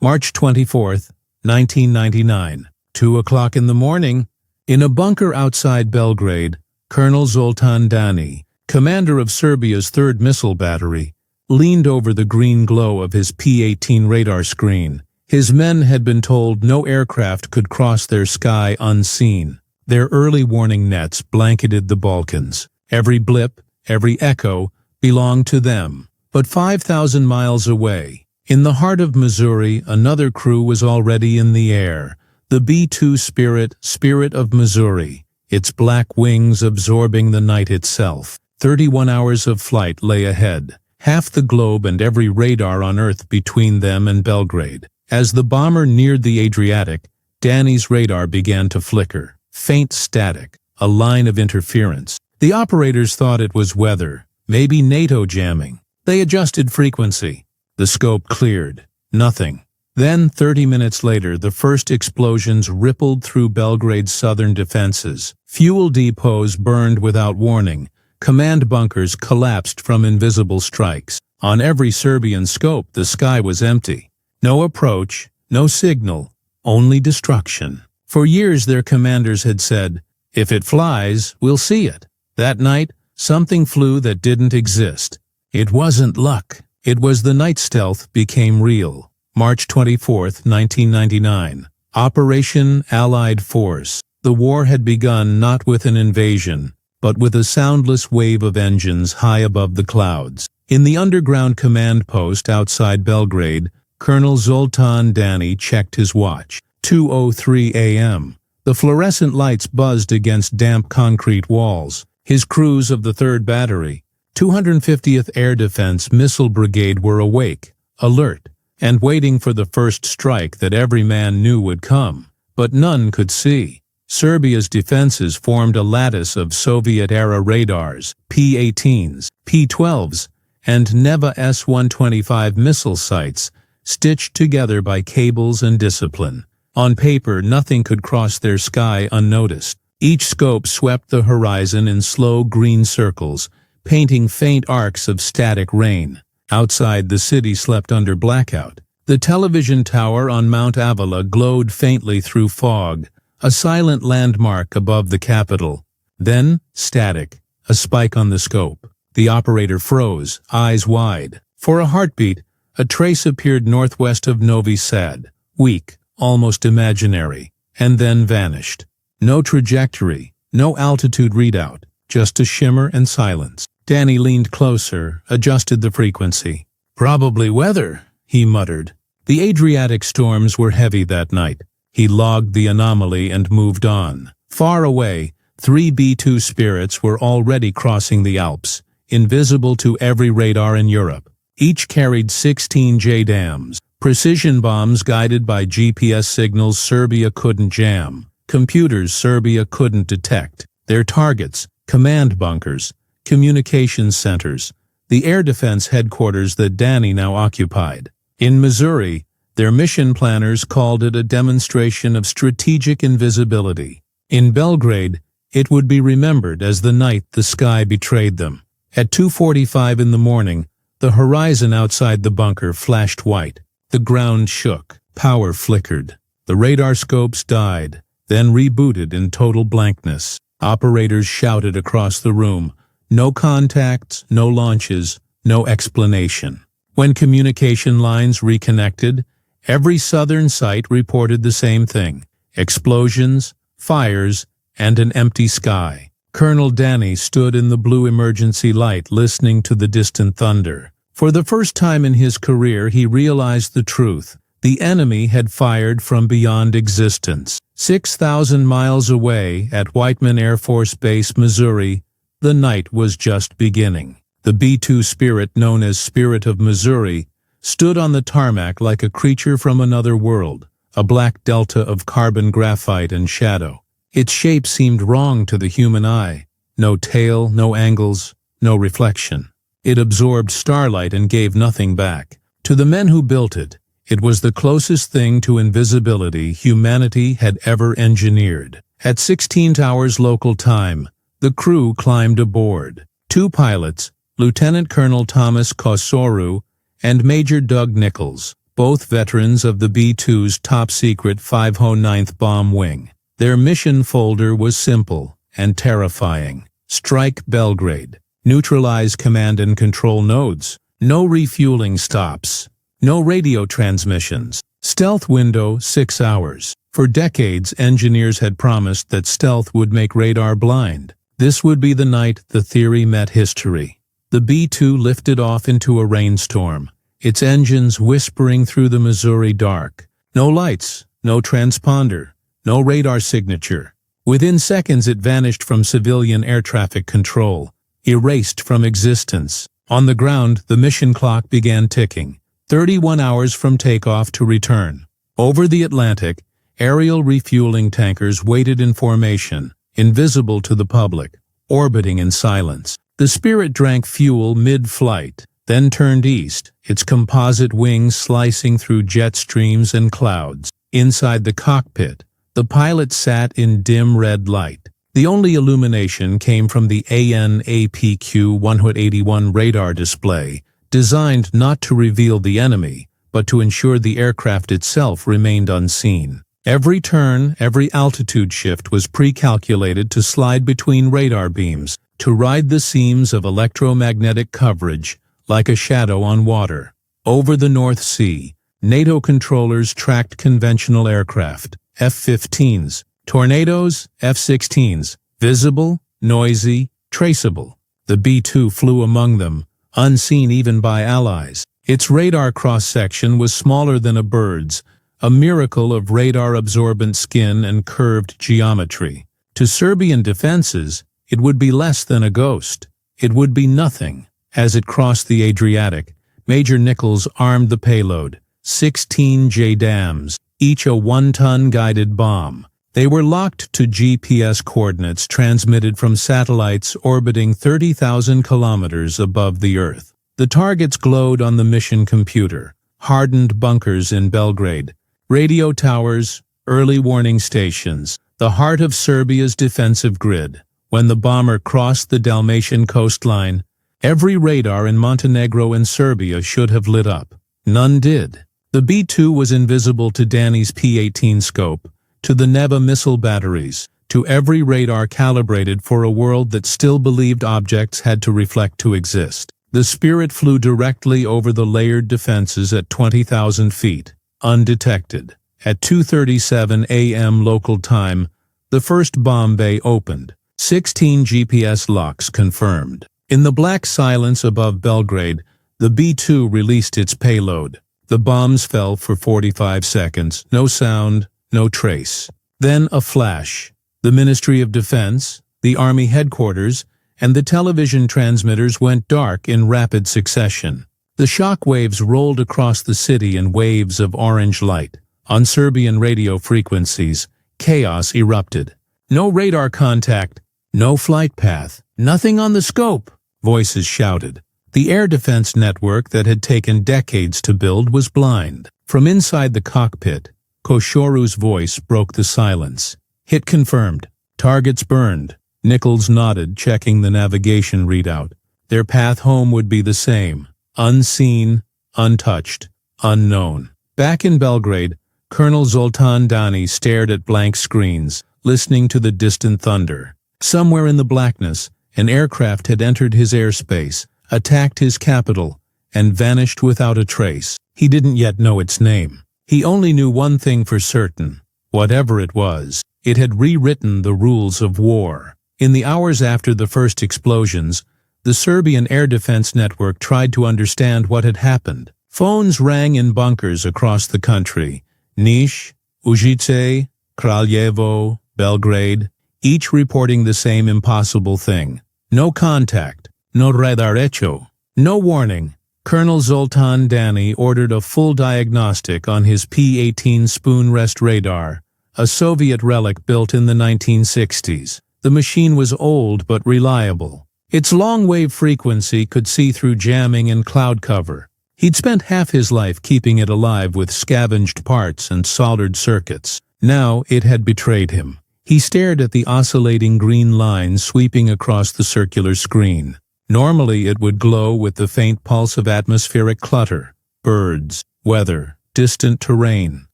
March 24th, 1999, 2 o'clock in the morning. In a bunker outside Belgrade, Colonel Zoltán Dani, commander of Serbia's 3rd missile battery, leaned over the green glow of his P-18 radar screen. His men had been told no aircraft could cross their sky unseen. Their early warning nets blanketed the Balkans. Every blip, every echo, belonged to them. But 5,000 miles away, in the heart of Missouri, another crew was already in the air. The B-2 Spirit of Missouri, its black wings absorbing the night itself. 31 hours of flight lay ahead, half the globe and every radar on Earth between them and Belgrade. As the bomber neared the Adriatic, Dani's radar began to flicker. Faint static, a line of interference. The operators thought it was weather, maybe NATO jamming. They adjusted frequency. The scope cleared. Nothing. Then, 30 minutes later, the first explosions rippled through Belgrade's southern defenses. Fuel depots burned without warning. Command bunkers collapsed from invisible strikes. On every Serbian scope, the sky was empty. No approach, no signal, only destruction. For years their commanders had said, "If it flies, we'll see it." That night, something flew that didn't exist. It wasn't luck. It was the night stealth became real. March 24th, 1999. Operation Allied Force. The war had begun not with an invasion, but with a soundless wave of engines high above the clouds. In the underground command post outside Belgrade, Colonel Zoltán Dani checked his watch. 2:03 a.m. The fluorescent lights buzzed against damp concrete walls. His crews of the 3rd Battery, 250th Air Defense Missile Brigade were awake, alert, and waiting for the first strike that every man knew would come. But none could see. Serbia's defenses formed a lattice of Soviet-era radars, P-18s, P-12s, and Neva S-125 missile sites, stitched together by cables and discipline. On paper, nothing could cross their sky unnoticed. Each scope swept the horizon in slow green circles, painting faint arcs of static rain. Outside, the city slept under blackout. The television tower on Mount Avila glowed faintly through fog, a silent landmark above the capital. Then, static, a spike on the scope. The operator froze, eyes wide. For a heartbeat, a trace appeared northwest of Novi Sad, weak, almost imaginary, and then vanished. No trajectory, no altitude readout, just a shimmer and silence. Dani leaned closer, adjusted the frequency. "Probably weather," he muttered. The Adriatic storms were heavy that night. He logged the anomaly and moved on. Far away, 3 B-2 Spirits were already crossing the Alps, invisible to every radar in Europe. Each carried 16 JDAMs, precision bombs guided by GPS signals Serbia couldn't jam, computers Serbia couldn't detect. Their targets, command bunkers, communications centers, the air defense headquarters that Dani now occupied. In Missouri, their mission planners called it a demonstration of strategic invisibility. In Belgrade, it would be remembered as the night the sky betrayed them. At 2:45 in the morning, the horizon outside the bunker flashed white. The ground shook. Power flickered. The radar scopes died, then rebooted in total blankness. Operators shouted across the room. No contacts, no launches, no explanation. When communication lines reconnected, every southern site reported the same thing: explosions, fires, and an empty sky. Colonel Dani stood in the blue emergency light listening to the distant thunder. For the first time in his career, he realized the truth. The enemy had fired from beyond existence. 6,000 miles away at Whiteman Air Force Base, Missouri, the night was just beginning. The B-2 Spirit, known as Spirit of Missouri, stood on the tarmac like a creature from another world, a black delta of carbon graphite and shadow. Its shape seemed wrong to the human eye. No tail, no angles, no reflection. It absorbed starlight and gave nothing back. To the men who built it, it was the closest thing to invisibility humanity had ever engineered. At 16 hours local time, the crew climbed aboard. 2 pilots, Lieutenant Colonel Thomas Kosoru and Major Doug Nichols, both veterans of the B-2's top-secret 509th Bomb Wing. Their mission folder was simple and terrifying. Strike Belgrade. Neutralize command and control nodes. No refueling stops. No radio transmissions. Stealth window 6 hours. For decades, engineers had promised that stealth would make radar blind. This would be the night the theory met history. The B-2 lifted off into a rainstorm, its engines whispering through the Missouri dark. No lights, no transponder, no radar signature. Within seconds it vanished from civilian air traffic control, erased from existence. On the ground, the mission clock began ticking, 31 hours from takeoff to return. Over the Atlantic, aerial refueling tankers waited in formation, invisible to the public, orbiting in silence. The Spirit drank fuel mid-flight, then turned east, its composite wings slicing through jet streams and clouds. Inside the cockpit, the pilot sat in dim red light. The only illumination came from the AN/APQ-181 radar display, designed not to reveal the enemy, but to ensure the aircraft itself remained unseen. Every turn, every altitude shift was pre-calculated to slide between radar beams, to ride the seams of electromagnetic coverage like a shadow on water. Over the North Sea, NATO controllers tracked conventional aircraft, F-15s, Tornadoes, F-16s, visible, noisy, traceable. The B-2 flew among them, unseen even by allies. Its radar cross-section was smaller than a bird's, a miracle of radar-absorbent skin and curved geometry. To Serbian defenses, it would be less than a ghost. It would be nothing. As it crossed the Adriatic, Major Nichols armed the payload, 16 JDAMs, each a 1-ton guided bomb. They were locked to GPS coordinates transmitted from satellites orbiting 30,000 kilometers above the Earth. The targets glowed on the mission computer, hardened bunkers in Belgrade, radio towers, early warning stations, the heart of Serbia's defensive grid. When the bomber crossed the Dalmatian coastline, every radar in Montenegro and Serbia should have lit up. None did. The B-2 was invisible to Dani's P-18 scope, to the Neva missile batteries, to every radar calibrated for a world that still believed objects had to reflect to exist. The Spirit flew directly over the layered defenses at 20,000 feet, undetected. At 2:37 a.m. local time, the first bomb bay opened. 16 GPS locks confirmed. In the black silence above Belgrade, the B-2 released its payload. The bombs fell for 45 seconds, no sound, no trace. Then a flash. The Ministry of Defense, the Army headquarters, and the television transmitters went dark in rapid succession. The shock waves rolled across the city in waves of orange light. On Serbian radio frequencies, chaos erupted. No radar contact, no flight path, nothing on the scope, voices shouted. The air defense network that had taken decades to build was blind. From inside the cockpit, Koshoru's voice broke the silence. Hit confirmed. Targets burned. Nichols nodded, checking the navigation readout. Their path home would be the same. Unseen, untouched, unknown. Back in Belgrade, Colonel Zoltán Dani stared at blank screens, listening to the distant thunder. Somewhere in the blackness, an aircraft had entered his airspace, attacked his capital, and vanished without a trace. He didn't yet know its name. He only knew one thing for certain. Whatever it was, it had rewritten the rules of war. In the hours after the first explosions, the Serbian air defense network tried to understand what had happened. Phones rang in bunkers across the country. Niš, Užice, Kraljevo, Belgrade, each reporting the same impossible thing. No contact, no radarecho, no warning. Colonel Zoltán Dani ordered a full diagnostic on his P-18 spoon rest radar, a Soviet relic built in the 1960s. The machine was old but reliable. Its long-wave frequency could see through jamming and cloud cover. He'd spent half his life keeping it alive with scavenged parts and soldered circuits. Now it had betrayed him. He stared at the oscillating green line sweeping across the circular screen. Normally it would glow with the faint pulse of atmospheric clutter, birds, weather, distant terrain.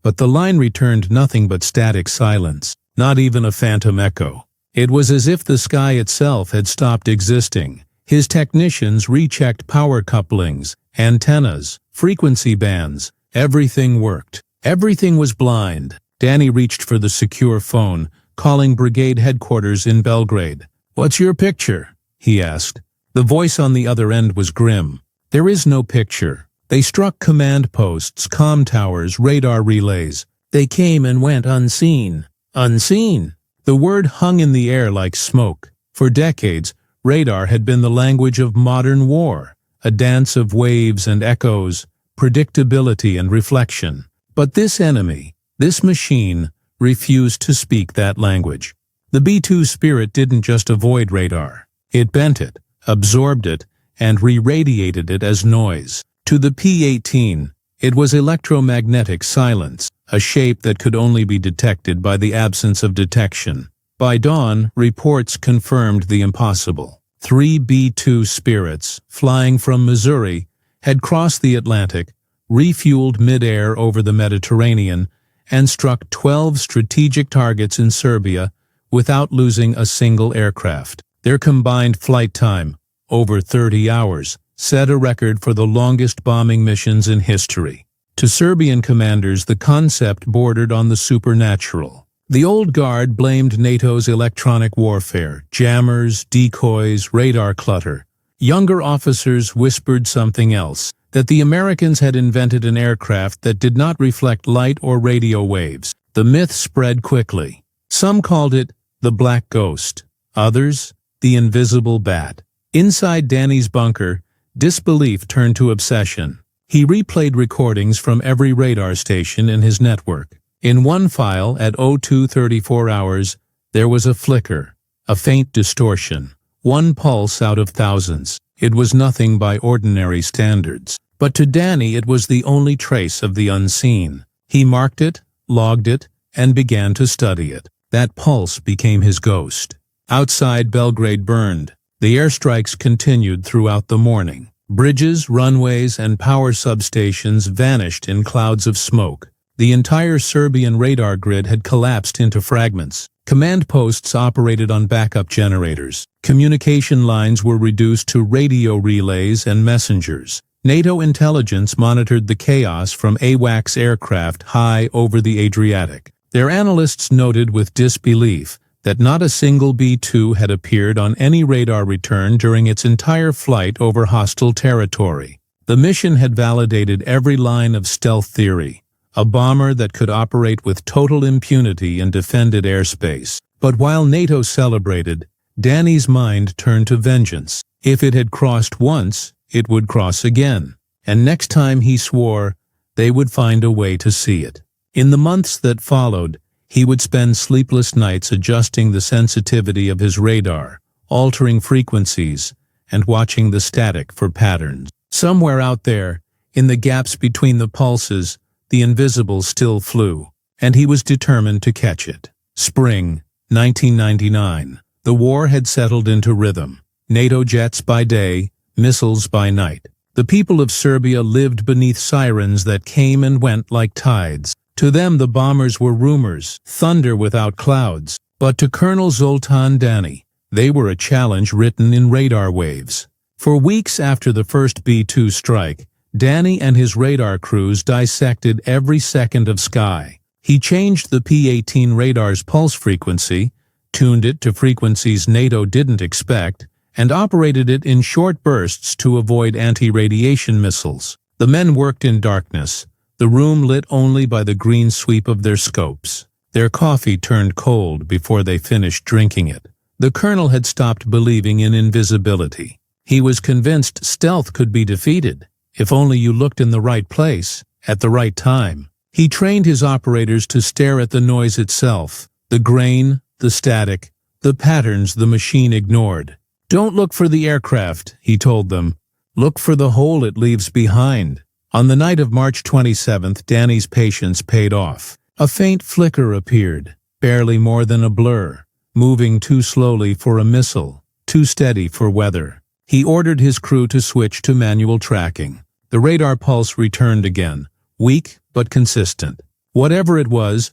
But the line returned nothing but static silence, not even a phantom echo. It was as if the sky itself had stopped existing. His technicians rechecked power couplings, antennas, frequency bands. Everything worked. Everything was blind. Dani reached for the secure phone, calling brigade headquarters in Belgrade. "What's your picture?" he asked. The voice on the other end was grim. "There is no picture. They struck command posts, comm towers, radar relays. They came and went unseen." Unseen! The word hung in the air like smoke. For decades, radar had been the language of modern war, a dance of waves and echoes, predictability and reflection. But this enemy, this machine, refused to speak that language. The B-2 spirit didn't just avoid radar. It bent it, absorbed it, and re-radiated it as noise. To the P-18, it was electromagnetic silence, a shape that could only be detected by the absence of detection. By dawn, reports confirmed the impossible. 3 B-2 spirits, flying from Missouri, had crossed the Atlantic, refueled mid-air over the Mediterranean, and struck 12 strategic targets in Serbia without losing a single aircraft. Their combined flight time, over 30 hours, set a record for the longest bombing missions in history. To Serbian commanders, the concept bordered on the supernatural. The old guard blamed NATO's electronic warfare, jammers, decoys, radar clutter. Younger officers whispered something else, that the Americans had invented an aircraft that did not reflect light or radio waves. The myth spread quickly. Some called it the Black Ghost, others the Invisible Bat. Inside Dani's bunker, disbelief turned to obsession. He replayed recordings from every radar station in his network. In one file, at 02:34 hours, there was a flicker, a faint distortion, one pulse out of thousands. It was nothing by ordinary standards. But to Dani it was the only trace of the unseen. He marked it, logged it, and began to study it. That pulse became his ghost. Outside, Belgrade burned. The airstrikes continued throughout the morning. Bridges, runways, and power substations vanished in clouds of smoke. The entire Serbian radar grid had collapsed into fragments. Command posts operated on backup generators. Communication lines were reduced to radio relays and messengers. NATO intelligence monitored the chaos from AWACS aircraft high over the Adriatic. Their analysts noted with disbelief that not a single B-2 had appeared on any radar return during its entire flight over hostile territory. The mission had validated every line of stealth theory, a bomber that could operate with total impunity in defended airspace. But while NATO celebrated, Dani's mind turned to vengeance. If it had crossed once, it would cross again. And next time, he swore, they would find a way to see it. In the months that followed, he would spend sleepless nights adjusting the sensitivity of his radar, altering frequencies, and watching the static for patterns. Somewhere out there, in the gaps between the pulses, the invisible still flew, and he was determined to catch it. Spring, 1999. The war had settled into rhythm. NATO jets by day, missiles by night. The people of Serbia lived beneath sirens that came and went like tides. To them the bombers were rumors, thunder without clouds. But to Colonel Zoltán Dani, they were a challenge written in radar waves. For weeks after the first B-2 strike, Dani and his radar crews dissected every second of sky. He changed the P-18 radar's pulse frequency, tuned it to frequencies NATO didn't expect, and operated it in short bursts to avoid anti-radiation missiles. The men worked in darkness, the room lit only by the green sweep of their scopes. Their coffee turned cold before they finished drinking it. The colonel had stopped believing in invisibility. He was convinced stealth could be defeated, if only you looked in the right place, at the right time. He trained his operators to stare at the noise itself, the grain, the static, the patterns the machine ignored. "Don't look for the aircraft," he told them. "Look for the hole it leaves behind." On the night of March 27th, Dani's patience paid off. A faint flicker appeared, barely more than a blur, moving too slowly for a missile, too steady for weather. He ordered his crew to switch to manual tracking. The radar pulse returned again, weak but consistent. Whatever it was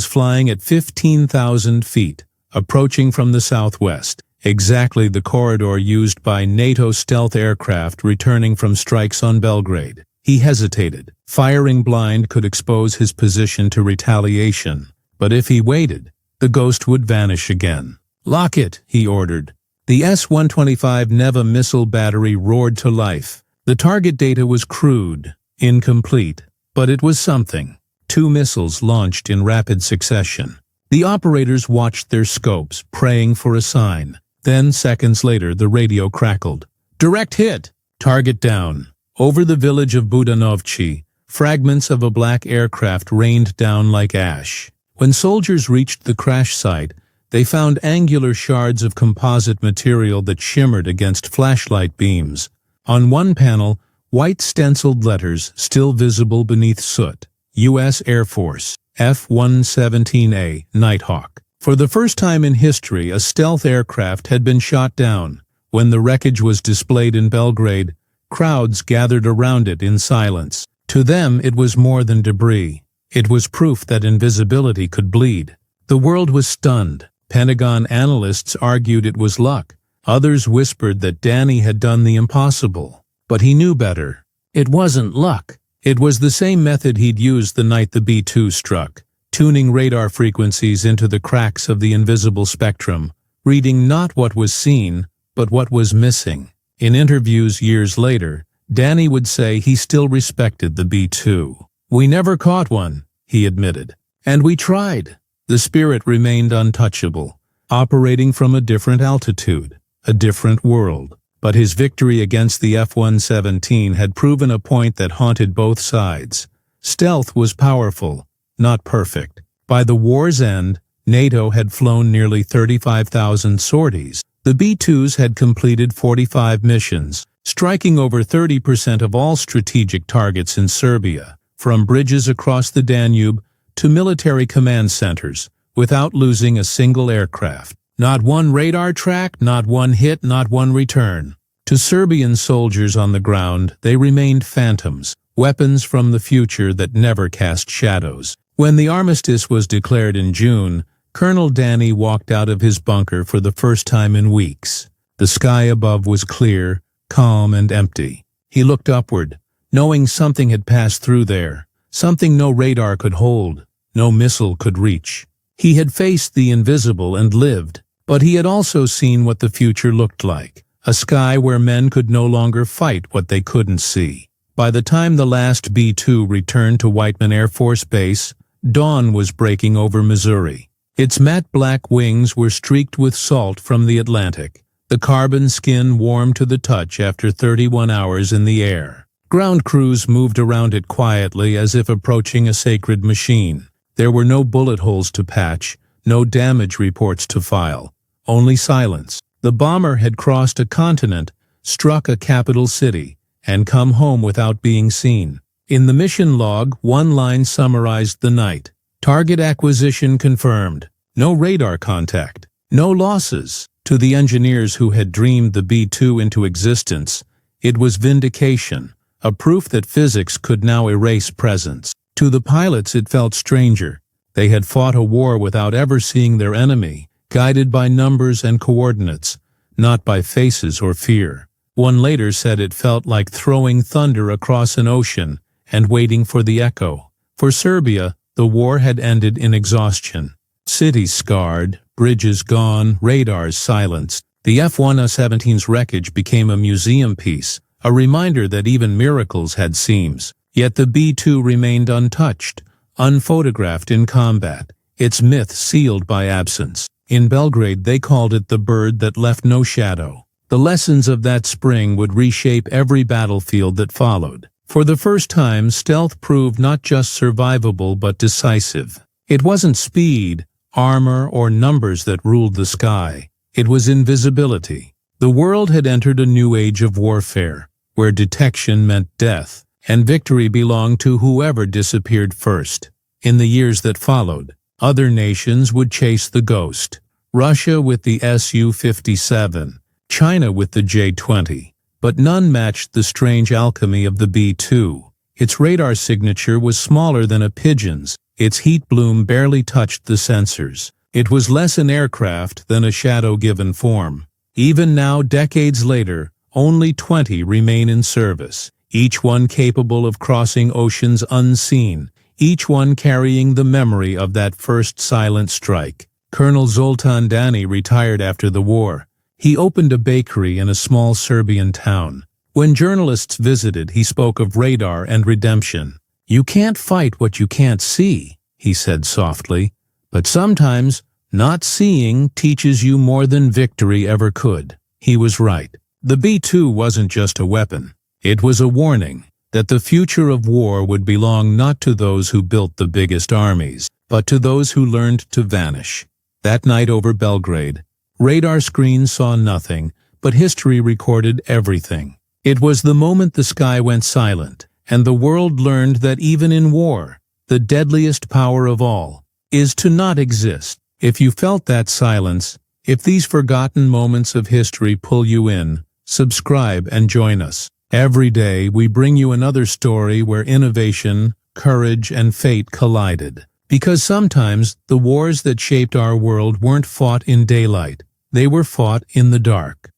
flying at 15,000 feet, approaching from the southwest, exactly the corridor used by NATO stealth aircraft returning from strikes on Belgrade. He hesitated. Firing blind could expose his position to retaliation, but if he waited, the ghost would vanish again. "Lock it," he ordered. The S-125 Neva missile battery roared to life. The target data was crude, incomplete, but it was something. 2 missiles launched in rapid succession. The operators watched their scopes, praying for a sign. Then, seconds later, the radio crackled. "Direct hit! Target down!" Over the village of Budanovci, fragments of a black aircraft rained down like ash. When soldiers reached the crash site, they found angular shards of composite material that shimmered against flashlight beams. On one panel, white stenciled letters still visible beneath soot. U.S. Air Force, F-117A, Nighthawk. For the first time in history, a stealth aircraft had been shot down. When the wreckage was displayed in Belgrade, crowds gathered around it in silence. To them, it was more than debris. It was proof that invisibility could bleed. The world was stunned. Pentagon analysts argued it was luck. Others whispered that Dani had done the impossible. But he knew better. It wasn't luck. It was the same method he'd used the night the B-2 struck, tuning radar frequencies into the cracks of the invisible spectrum, reading not what was seen, but what was missing. In interviews years later, Dani would say he still respected the B-2. "We never caught one," he admitted. "And we tried." The spirit remained untouchable, operating from a different altitude, a different world. But his victory against the F-117 had proven a point that haunted both sides. Stealth was powerful, not perfect. By the war's end, NATO had flown nearly 35,000 sorties. The B-2s had completed 45 missions, striking over 30% of all strategic targets in Serbia, from bridges across the Danube to military command centers, without losing a single aircraft. Not one radar track, not one hit, not one return. To Serbian soldiers on the ground, they remained phantoms, weapons from the future that never cast shadows. When the armistice was declared in June, Colonel Dani walked out of his bunker for the first time in weeks. The sky above was clear, calm, and empty. He looked upward, knowing something had passed through there, something no radar could hold, no missile could reach. He had faced the invisible and lived, but he had also seen what the future looked like, a sky where men could no longer fight what they couldn't see. By the time the last B-2 returned to Whiteman Air Force Base, dawn was breaking over Missouri. Its matte black wings were streaked with salt from the Atlantic, the carbon skin warm to the touch after 31 hours in the air. Ground crews moved around it quietly as if approaching a sacred machine. There were no bullet holes to patch, no damage reports to file. Only silence. The bomber had crossed a continent, struck a capital city, and come home without being seen. In the mission log, one line summarized the night. Target acquisition confirmed. No radar contact. No losses. To the engineers who had dreamed the B-2 into existence, it was vindication, a proof that physics could now erase presence. To the pilots it felt stranger. They had fought a war without ever seeing their enemy, guided by numbers and coordinates, not by faces or fear. One later said it felt like throwing thunder across an ocean and waiting for the echo. For Serbia, the war had ended in exhaustion. Cities scarred, bridges gone, radars silenced. The F-117's wreckage became a museum piece, a reminder that even miracles had seams. Yet the B-2 remained untouched, unphotographed in combat, its myth sealed by absence. In Belgrade they called it the bird that left no shadow. The lessons of that spring would reshape every battlefield that followed. For the first time, stealth proved not just survivable but decisive. It wasn't speed, armor, or numbers that ruled the sky. It was invisibility. The world had entered a new age of warfare, where detection meant death, and victory belonged to whoever disappeared first. In the years that followed, other nations would chase the ghost. Russia with the Su-57, China with the J-20, but none matched the strange alchemy of the B-2. Its radar signature was smaller than a pigeon's. Its heat bloom barely touched the sensors. It was less an aircraft than a shadow-given form. Even now, decades later, only 20 remain in service, each one capable of crossing oceans unseen, each one carrying the memory of that first silent strike. Colonel Zoltán Dani retired after the war. He opened a bakery in a small Serbian town. When journalists visited, he spoke of radar and redemption. "You can't fight what you can't see," he said softly, "but sometimes not seeing teaches you more than victory ever could." He was right. The B-2 wasn't just a weapon. It was a warning that the future of war would belong not to those who built the biggest armies, but to those who learned to vanish. That night over Belgrade, radar screens saw nothing, but history recorded everything. It was the moment the sky went silent, and the world learned that even in war, the deadliest power of all is to not exist. If you felt that silence, if these forgotten moments of history pull you in, subscribe and join us. Every day we bring you another story where innovation, courage, and fate collided. Because sometimes the wars that shaped our world weren't fought in daylight, they were fought in the dark.